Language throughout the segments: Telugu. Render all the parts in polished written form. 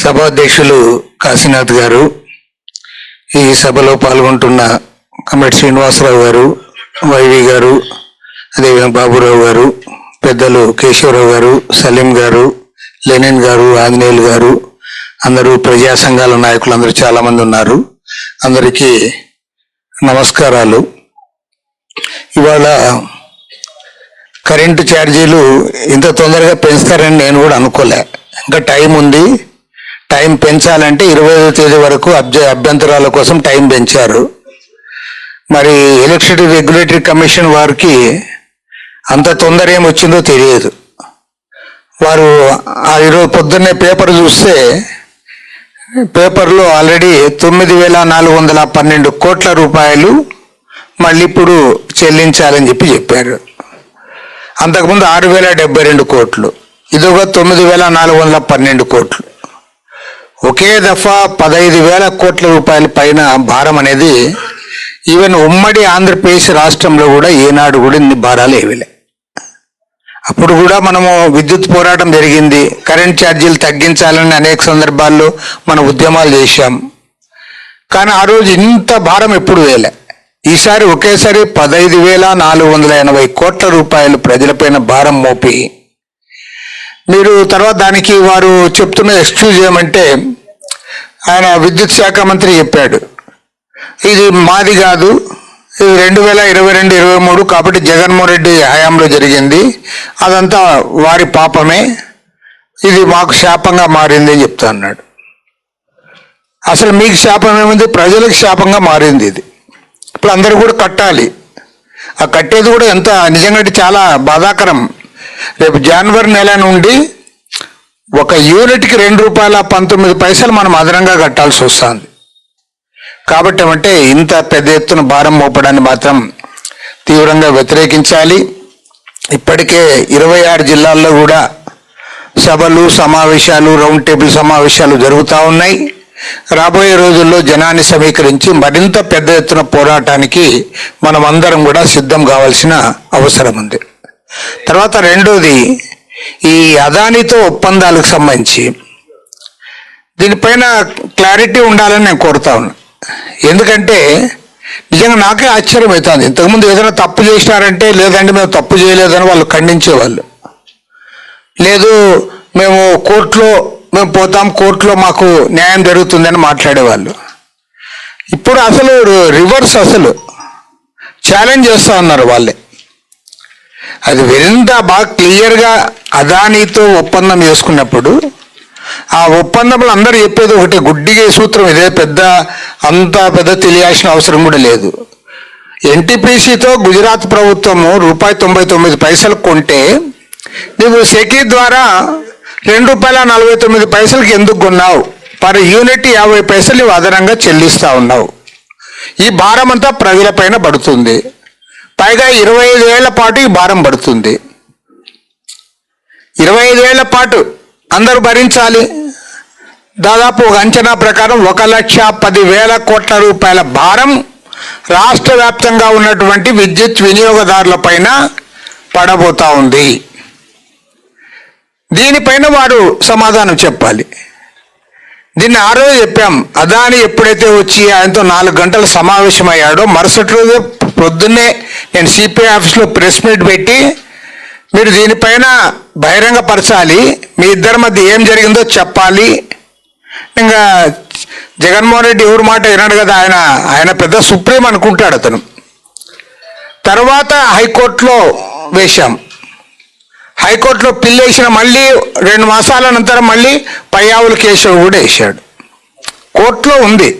సభాధ్యక్షులు కాశీనాథ్ గారు, ఈ సభలో పాల్గొంటున్న కమ్మటి శ్రీనివాసరావు గారు, వైవి గారు, అదేవిధంగా బాబురావు గారు, పెద్దలు కేశవరావు గారు, సలీం గారు, లెనిన్ గారు, ఆంజనేయులు గారు, అందరూ ప్రజా సంఘాల నాయకులు అందరూ చాలా మంది ఉన్నారు. అందరికీ నమస్కారాలు. ఇవాళ కరెంటు ఛార్జీలు ఇంత తొందరగా పెంచుతారని నేను కూడా అనుకోలే. ఇంకా టైం ఉంది. టైం పెంచాలంటే 25వ తేదీ వరకు అభ్యంతరాల కోసం టైం పెంచారు. మరి ఎలక్ట్రిసిటీ రెగ్యులేటరీ కమిషన్ వారికి అంత తొందర ఏమొచ్చిందో తెలియదు. వారు ఈరోజు పొద్దున్నే పేపర్ చూస్తే పేపర్లో ఆల్రెడీ 9,412 కోట్ల రూపాయలు మళ్ళీ ఇప్పుడు చెల్లించాలని చెప్పారు. అంతకుముందు 6,072 కోట్లు, ఇదొక 9,412 కోట్లు. ఒకే దఫా 15,000 కోట్ల రూపాయల పైన భారం అనేది ఈవెన్ ఉమ్మడి ఆంధ్రప్రదేశ్ రాష్ట్రంలో కూడా ఏనాడు కూడా ఇన్ని భారాలు ఏవిలే. అప్పుడు కూడా మనము విద్యుత్ పోరాటం జరిగింది, కరెంట్ ఛార్జీలు తగ్గించాలని అనేక సందర్భాల్లో మనం ఉద్యమాలు చేశాం. కానీ ఆ రోజు ఇంత భారం ఎప్పుడు వేయలే. ఈసారి ఒకేసారి 15,480 కోట్ల రూపాయలు ప్రజలపైన భారం మోపి, మీరు తర్వాత దానికి వారు చెప్తున్న ఎక్స్క్యూజ్ ఏమంటే, ఆయన విద్యుత్ శాఖ మంత్రి చెప్పాడు, ఇది మాది కాదు, ఇది 2022-23 కాబట్టి జగన్మోహన్ రెడ్డి హయాంలో జరిగింది, అదంతా వారి పాపమే, ఇది మాకు శాపంగా మారింది అని చెప్తా అన్నాడు. అసలు మీకు శాపం ఏముంది? ప్రజలకు శాపంగా మారింది ఇది. ఇప్పుడు అందరూ కూడా కట్టాలి. ఆ కట్టేది కూడా ఎంత నిజంగా చాలా బాధాకరం. రేపు జనవరి నెల నుండి ఒక యూనిట్కి ₹2.19 మనం అదనంగా కట్టాల్సి వస్తుంది. కాబట్టి ఏమంటే ఇంత పెద్ద ఎత్తున భారం మోపడాన్ని మాత్రం తీవ్రంగా వ్యతిరేకించాలి. ఇప్పటికే 26 జిల్లాల్లో కూడా సభలు, సమావేశాలు, రౌండ్ టేబుల్ సమావేశాలు జరుగుతూ ఉన్నాయి. రాబోయే రోజుల్లో జనాన్ని సమీకరించి మరింత పెద్ద ఎత్తున పోరాటానికి మనం అందరం కూడా సిద్ధం కావాల్సిన అవసరం ఉంది. తర్వాత రెండోది, ఈ అదానితో ఒప్పందాలకు సంబంధించి దీనిపైన క్లారిటీ ఉండాలని నేను కోరుతా ఉన్నా. ఎందుకంటే నిజంగా నాకే ఆశ్చర్యం అవుతుంది. ఇంతకుముందు ఏదైనా తప్పు చేసినారంటే లేదంటే మేము తప్పు చేయలేదని వాళ్ళు ఖండించేవాళ్ళు. లేదు మేము కోర్టులో పోతాం, కోర్టులో మాకు న్యాయం జరుగుతుందని మాట్లాడేవాళ్ళు. ఇప్పుడు అసలు రివర్స్, అసలు ఛాలెంజ్ చేస్తూ ఉన్నారు వాళ్ళే. అది ఎంత బాగా క్లియర్గా అదానితో ఒప్పందం చేసుకున్నప్పుడు ఆ ఒప్పందంలో అందరూ చెప్పేది ఒకటే గుడ్డిగా సూత్రం, ఇదే అంత పెద్ద తెలియాల్సిన అవసరం కూడా లేదు. ఎన్టీపీసీతో గుజరాత్ ప్రభుత్వము ₹99 కొంటే నువ్వు సెకీ ద్వారా ₹2.49 ఎందుకు కొన్నావు? పర్ యూనిట్ 50 పైసలు నువ్వు అదనంగా చెల్లిస్తూ ఉన్నావు. ఈ భారం అంతా ప్రజలపైన పడుతుంది. పైగా 25 ఏళ్ల పాటు ఈ భారం పడుతుంది. 25 ఏళ్ల పాటు అందరూ భరించాలి. దాదాపు ఒక అంచనా ప్రకారం 1,10,000 కోట్ల రూపాయల భారం రాష్ట్ర వ్యాప్తంగా ఉన్నటువంటి విద్యుత్ వినియోగదారుల పైన పడబోతా ఉంది. దీనిపైన వారు సమాధానం చెప్పాలి. దీన్ని ఆ రోజు చెప్పాం. అదాని ఎప్పుడైతే వచ్చి ఆయనతో 4 గంటలు సమావేశమయ్యాడో మరుసటి రోజు పొద్దున్నే నేను సిపిఐ ఆఫీస్లో ప్రెస్ మీట్ పెట్టి, మీరు దీనిపైన బహిరంగపరచాలి, మీ ఇద్దరి మధ్య ఏం జరిగిందో చెప్పాలి. ఇంకా జగన్మోహన్ రెడ్డి ఎవరి మాట విన్నాడు కదా, ఆయన పెద్ద సుప్రీం అనుకుంటాడు అతను. తర్వాత హైకోర్టులో వేశాం. హైకోర్టులో పిల్లేసిన మళ్ళీ 2 మాసాల అనంతరం మళ్ళీ పయ్యావుల కేసు కూడా వేశాడు. కోర్టులో ఉంది.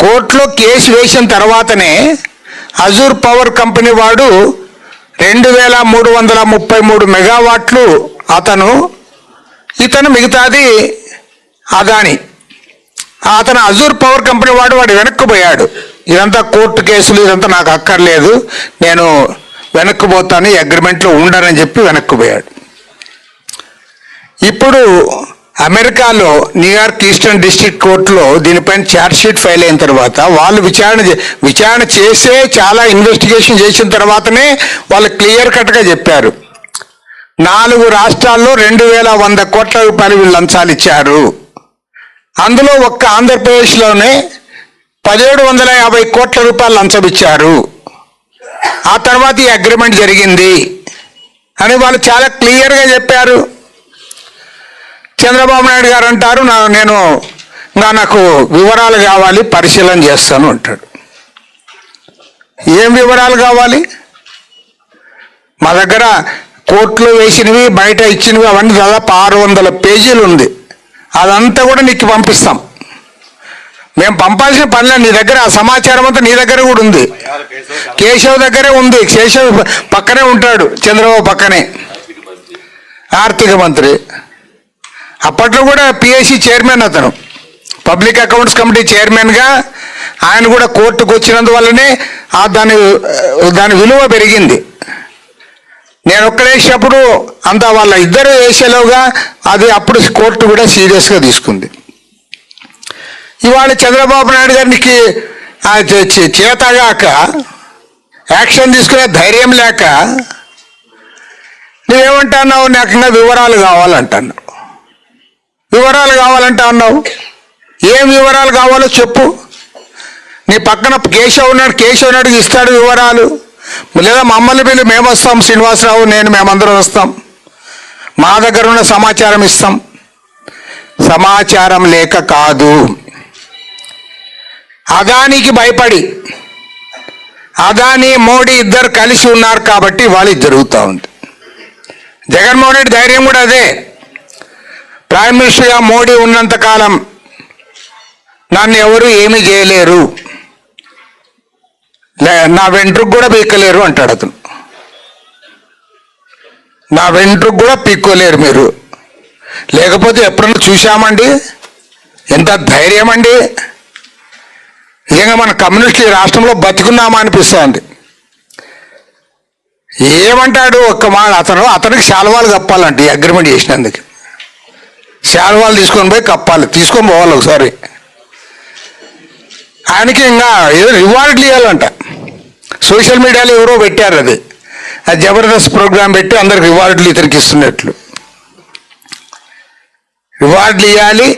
కోర్టులో కేసు వేసిన తర్వాతనే అజూర్ పవర్ కంపెనీ వాడు 2,333 మెగావాట్లు ఇతను మిగతాది అదాని. అతను అజూర్ పవర్ కంపెనీ వాడు వెనక్కిపోయాడు. ఇదంతా కోర్టు కేసులు, ఇదంతా నాకు అక్కర్లేదు, నేను వెనక్కిపోతాను, ఈ అగ్రిమెంట్లో ఉండనని చెప్పి వెనక్కిపోయాడు. ఇప్పుడు అమెరికాలో న్యూయార్క్ ఈస్టర్న్ డిస్ట్రిక్ట్ కోర్టులో దీనిపైన ఛార్జ్షీట్ ఫైల్ అయిన తర్వాత వాళ్ళు విచారణ చేసే చాలా ఇన్వెస్టిగేషన్ చేసిన తర్వాతనే వాళ్ళు క్లియర్ కట్గా చెప్పారు, 4 రాష్ట్రాల్లో 2,100 కోట్ల రూపాయలు వీళ్ళు లంచాలు ఇచ్చారు. అందులో ఒక్క ఆంధ్రప్రదేశ్లోనే 1750 కోట్ల రూపాయలు లంచం ఇచ్చారు. ఆ తర్వాత ఈ అగ్రిమెంట్ జరిగింది అని వాళ్ళు చాలా క్లియర్గా చెప్పారు. చంద్రబాబు నాయుడు గారు అంటారు నాకు వివరాలు కావాలి, పరిశీలన చేస్తాను అంటాడు. ఏం వివరాలు కావాలి? మా దగ్గర కోర్టులో వేసినవి, బయట ఇచ్చినవి అవన్నీ దాదాపు 600 పేజీలు ఉంది. అదంతా కూడా నీకు పంపిస్తాం. మేము పంపాల్సిన పనిలే, నీ దగ్గర ఆ సమాచారం అంతా నీ దగ్గర కూడా ఉంది. కేశవ్ దగ్గరే ఉంది. కేశవ్ పక్కనే ఉంటాడు, చంద్రబాబు పక్కనే, ఆర్థిక మంత్రి. అప్పట్లో కూడా పిఎస్సి చైర్మన్, అతను పబ్లిక్ అకౌంట్స్ కమిటీ చైర్మన్గా ఆయన కూడా కోర్టుకు వచ్చినందువల్లనే దాని విలువ పెరిగింది. నేను ఒక్కడేసినప్పుడు అంతా వాళ్ళ ఇద్దరు వేసేలోగా అది అప్పుడు కోర్టు కూడా సీరియస్గా తీసుకుంది. ఇవాళ చంద్రబాబు నాయుడు గారికి చేతగాక, యాక్షన్ తీసుకునే ధైర్యం లేక నువ్వేమంటున్నావు? నాకు ఇంకా వివరాలు కావాలంటున్నావు. వివరాలు కావాలంటా అన్నావు. ఏం వివరాలు కావాలో చెప్పు. నీ పక్కన కేశవ్ ఉన్నాడు, కేశవ్ నాయుడు ఇస్తాడు వివరాలు. లేదా మమ్మల్ని పిల్లి మేము వస్తాం, శ్రీనివాసరావు మేమందరం వస్తాం, మా దగ్గర ఉన్న సమాచారం ఇస్తాం. సమాచారం లేక కాదు, అదానికి భయపడి అదాని మోడీ ఇద్దరు కలిసి ఉన్నారు కాబట్టి వాళ్ళు జరుగుతూ ఉంది. జగన్మోహన్ రెడ్డి ధైర్యం కూడా అదే. ప్రైమ్ మినిస్టర్గా మోడీ ఉన్నంతకాలం నన్ను ఎవరు ఏమీ చేయలేరు, నా వెంట్రుకు కూడా పీక్కలేరు అంటాడు అతను. నా వెంట్రుకు కూడా పీక్కోలేరు మీరు. లేకపోతే ఎప్పుడన్నా చూశామండి? ఎంత ధైర్యం అండి! నిజంగా మన కమ్యూనిస్టులు ఈ రాష్ట్రంలో బతుకున్నామా అనిపిస్తుంది. ఏమంటాడు ఒక్క మాట, అతనికి శాల్వాలు కప్పాలంటే ఈ అగ్రిమెంట్ చేసినందుకు. శాల్వాలు తీసుకొని పోయి కప్పాలి, తీసుకొని పోవాలి ఒకసారి. ఆయనకి ఇంకా ఏదో రివార్డులు ఇవ్వాలంట. సోషల్ మీడియాలో ఎవరో పెట్టారు అది జబర్దస్త్ ప్రోగ్రాం పెట్టి అందరికి రివార్డులు ఇతనికి ఇస్తున్నట్లు. రివార్డులు ఇవ్వాలి.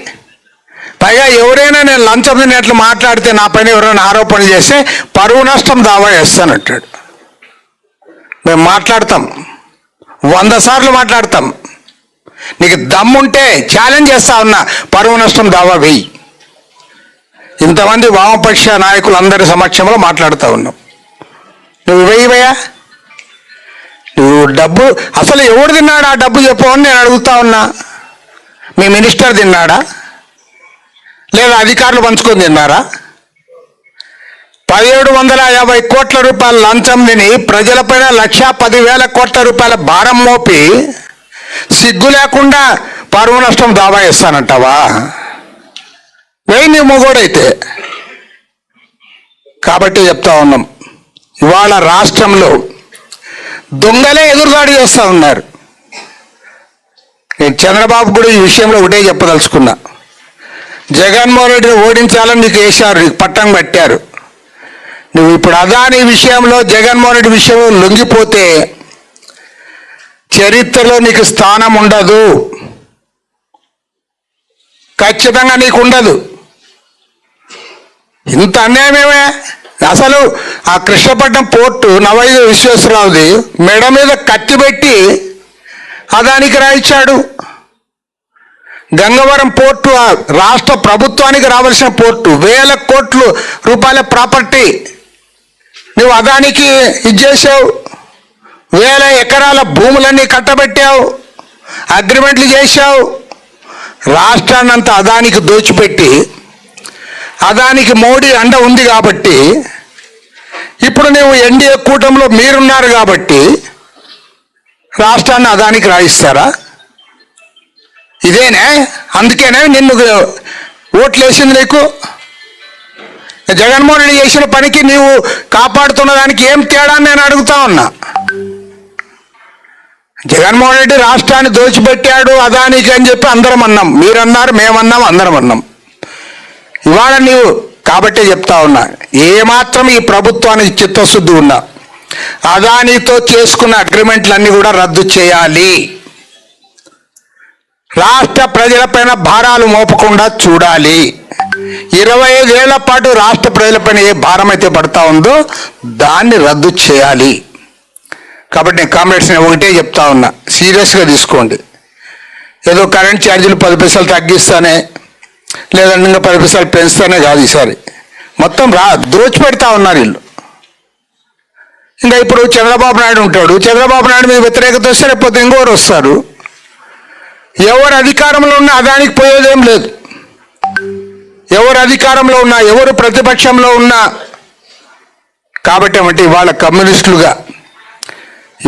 పైగా ఎవరైనా నేను లంచం తినేట్లు మాట్లాడితే, నా పైన ఎవరైనా ఆరోపణలు చేస్తే పరువు నష్టం దావా వేస్తానంటాడు. మేము మాట్లాడతాం, 100 సార్లు మాట్లాడతాం. నీకు దమ్ముంటే ఛాలెంజ్ చేస్తా ఉన్నా, పరువు నష్టం దావా వేయి. ఇంతమంది వామపక్ష నాయకులు అందరి సమక్షంలో మాట్లాడుతూ ఉన్నాం. నువ్వు వేయవయ్యా. నువ్వు డబ్బు అసలు ఎవడు తిన్నాడా ఆ డబ్బు చెప్పవని నేను అడుగుతా ఉన్నా. మీ మినిస్టర్ తిన్నాడా, లేదా అధికారులు పంచుకొని తిన్నారా? 1750 కోట్ల రూపాయల లంచం తిని ప్రజలపైన 1,10,000 కోట్ల రూపాయల భారం మోపి సిగ్గు లేకుండా పరువు నష్టం దావా ఇస్తానంటావా? వేయి నీ మొగోడైతే. కాబట్టి చెప్తా ఉన్నాం, ఇవాళ రాష్ట్రంలో దొంగలే ఎదురుదాడి చేస్తూ ఉన్నారు. నేను చంద్రబాబు కూడా ఈ విషయంలో ఒకటే చెప్పదలుచుకున్నా. జగన్మోహన్ రెడ్డిని ఓడించాలని నీకు వేశారు, నీకు పట్టం కట్టారు. నువ్వు ఇప్పుడు అదాని విషయంలో, జగన్మోహన్ రెడ్డి విషయంలో లొంగిపోతే చరిత్రలో నీకు స్థానం ఉండదు, ఖచ్చితంగా నీకు ఉండదు. ఇంత అన్యాయమేమే. అసలు ఆ కృష్ణపట్నం పోర్టు నవైదు విశ్వేశ్వరరావుది మెడ మీద కత్తి పెట్టి అదానికి రాయించాడు. గంగవరం పోర్టు రాష్ట్ర ప్రభుత్వానికి రావాల్సిన పోర్టు, 1000 కోట్ల రూపాయల ప్రాపర్టీ నువ్వు అదానికి ఇచ్చేసావు. 1000 ఎకరాల భూములన్నీ కట్టబెట్టావు, అగ్రిమెంట్లు చేశావు. రాష్ట్రాన్ని అంతా అదానికి దోచిపెట్టి, అదానికి మోడీ అండ ఉంది కాబట్టి, ఇప్పుడు నువ్వు ఎన్డీఏ కూటమిలో మీరున్నారు కాబట్టి రాష్ట్రాన్ని అదానికి రాయిస్తారా? ఇదేనే? అందుకేనే నిన్ను ఓట్లు వేసింది నీకు. జగన్మోహన్ రెడ్డి చేసిన పనికి నీవు కాపాడుతున్న దానికి ఏం తేడా నేను అడుగుతా ఉన్నా. జగన్మోహన్ రెడ్డి రాష్ట్రాన్ని దోచిపెట్టాడు అదానికి అని చెప్పి అందరం అన్నాం, మీరన్నారు, మేమన్నాం, అందరం అన్నాం. ఇవాళ నీవు కాబట్టే చెప్తా ఉన్నా, ఏమాత్రం ఈ ప్రభుత్వానికి చిత్తశుద్ధి ఉన్నా అదానితో చేసుకున్న అగ్రిమెంట్లన్నీ కూడా రద్దు చేయాలి. రాష్ట్ర ప్రజలపైన భారాలు మోపకుండా చూడాలి. 25 ఏళ్ల పాటు రాష్ట్ర ప్రజలపైన ఏ భారం అయితే పడతా ఉందో దాన్ని రద్దు చేయాలి. కాబట్టి నేను కామ్రేడ్స్ని ఒకటే చెప్తా ఉన్నా, సీరియస్గా తీసుకోండి. ఏదో కరెంట్ ఛార్జీలు 10 పైసలు తగ్గిస్తానే లేదంటే ఇంకా 10 పైసలు పెంచుతానే కాదు, ఈసారి మొత్తం దోచిపెడతా ఉన్నారు వీళ్ళు. ఇంకా ఇప్పుడు చంద్రబాబు నాయుడు ఉంటాడు, చంద్రబాబు నాయుడు మీద వ్యతిరేకత వస్తే రేపు ఇంకోరు వస్తారు. ఎవరు అధికారంలో ఉన్నా అదానికి పోయేదేం లేదు. ఎవరు అధికారంలో ఉన్నా ఎవరు ప్రతిపక్షంలో ఉన్నా. కాబట్టి ఏమంటే ఇవాళ కమ్యూనిస్టులుగా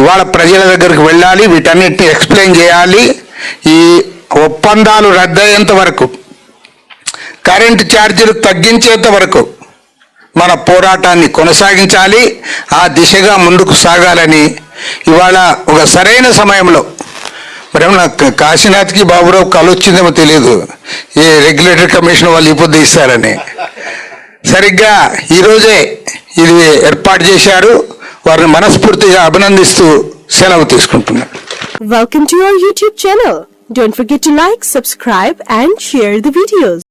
ఇవాళ ప్రజల దగ్గరికి వెళ్ళాలి, వీటన్నిటిని ఎక్స్ప్లెయిన్ చేయాలి. ఈ ఒప్పందాలు రద్దయ్యేంత వరకు, కరెంటు ఛార్జీలు తగ్గించేంత వరకు మన పోరాటాన్ని కొనసాగించాలి. ఆ దిశగా ముందుకు సాగాలని ఇవాళ ఒక సరైన సమయంలో, మరేమో నాకు కాశీనాథ్కి బాబురావు కళ వచ్చిందేమో తెలియదు, ఏ రెగ్యులేటరీ కమిషన్ వాళ్ళు ఈ పొద్దు ఇస్తారని. సరిగ్గా ఈరోజే ఇది ఏర్పాటు చేశారు. వారిని మనస్ఫూర్తిగా అభినందిస్తూ సెలవు తీసుకుంటున్నాను. Welcome to our YouTube channel. Don't forget to like, subscribe and share the videos.